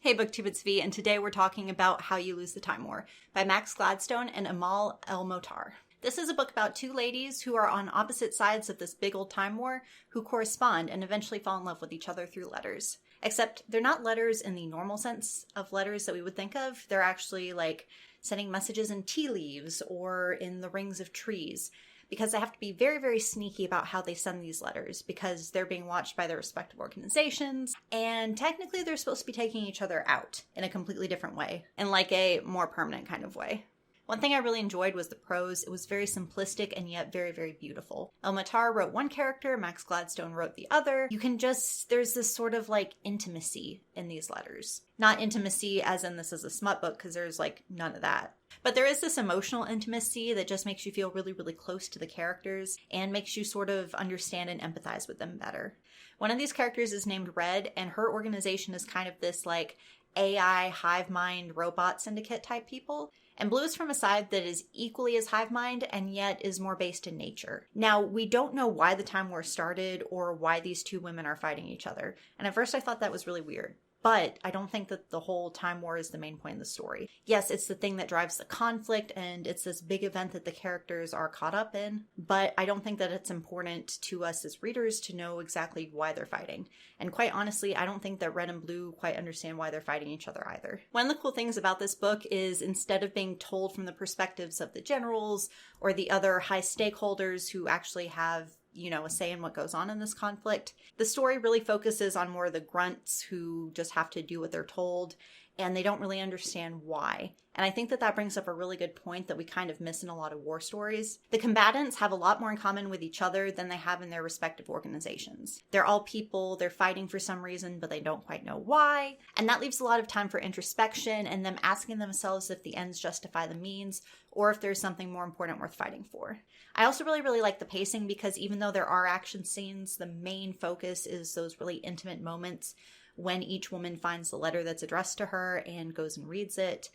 Hey Booktube, it's V, and today we're talking about How You Lose the Time War by Max Gladstone and Amal el-Mohtar. This is a book about two ladies who are on opposite sides of this big old time war who correspond and eventually fall in love with each other through letters. Except they're not letters in the normal sense of letters that we would think of. They're actually like sending messages in tea leaves or in the rings of trees, because they have to be very, very sneaky about how they send these letters because they're being watched by their respective organizations, and technically they're supposed to be taking each other out in a completely different way, in like a more permanent kind of way. One thing I really enjoyed was the prose. It was very simplistic and yet very, very beautiful. El-Mohtar wrote one character, Max Gladstone wrote the other. There's this sort of like intimacy in these letters. Not intimacy as in this is a smut book, because there's like none of that. But there is this emotional intimacy that just makes you feel really, really close to the characters and makes you sort of understand and empathize with them better. One of these characters is named Red, and her organization is kind of this like AI hive mind robot syndicate type people. And Blue is from a side that is equally as hive mind and yet is more based in nature. Now, we don't know why the time war started or why these two women are fighting each other. And at first I thought that was really weird. But I don't think that the whole time war is the main point of the story. Yes, it's the thing that drives the conflict, and it's this big event that the characters are caught up in, but I don't think that it's important to us as readers to know exactly why they're fighting. And quite honestly, I don't think that Red and Blue quite understand why they're fighting each other either. One of the cool things about this book is instead of being told from the perspectives of the generals or the other high stakeholders who actually have a say in what goes on in this conflict, the story really focuses on more of the grunts who just have to do what they're told, and they don't really understand why. And I think that that brings up a really good point that we kind of miss in a lot of war stories. The combatants have a lot more in common with each other than they have in their respective organizations. They're all people, they're fighting for some reason, but they don't quite know why. And that leaves a lot of time for introspection and them asking themselves if the ends justify the means, or if there's something more important worth fighting for. I also really, really like the pacing, because even though there are action scenes, the main focus is those really intimate moments when each woman finds the letter that's addressed to her and goes and reads it.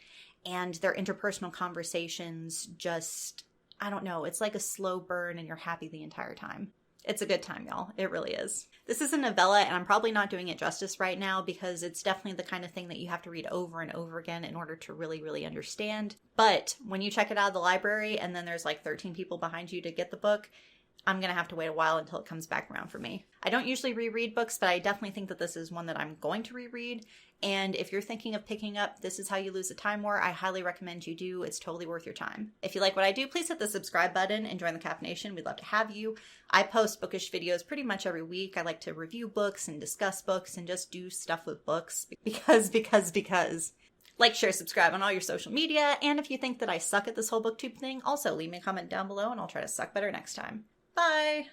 And their interpersonal conversations just, I don't know, it's like a slow burn and you're happy the entire time. It's a good time, y'all. It really is. This is a novella, and I'm probably not doing it justice right now because it's definitely the kind of thing that you have to read over and over again in order to really, really understand. But when you check it out of the library and then there's like 13 people behind you to get the book, I'm going to have to wait a while until it comes back around for me. I don't usually reread books, but I definitely think that this is one that I'm going to reread. And if you're thinking of picking up This Is How You Lose the Time War, I highly recommend you do. It's totally worth your time. If you like what I do, please hit the subscribe button and join the Cap Nation. We'd love to have you. I post bookish videos pretty much every week. I like to review books and discuss books and just do stuff with books because. Like, share, subscribe on all your social media. And if you think that I suck at this whole booktube thing, also leave me a comment down below and I'll try to suck better next time. Bye!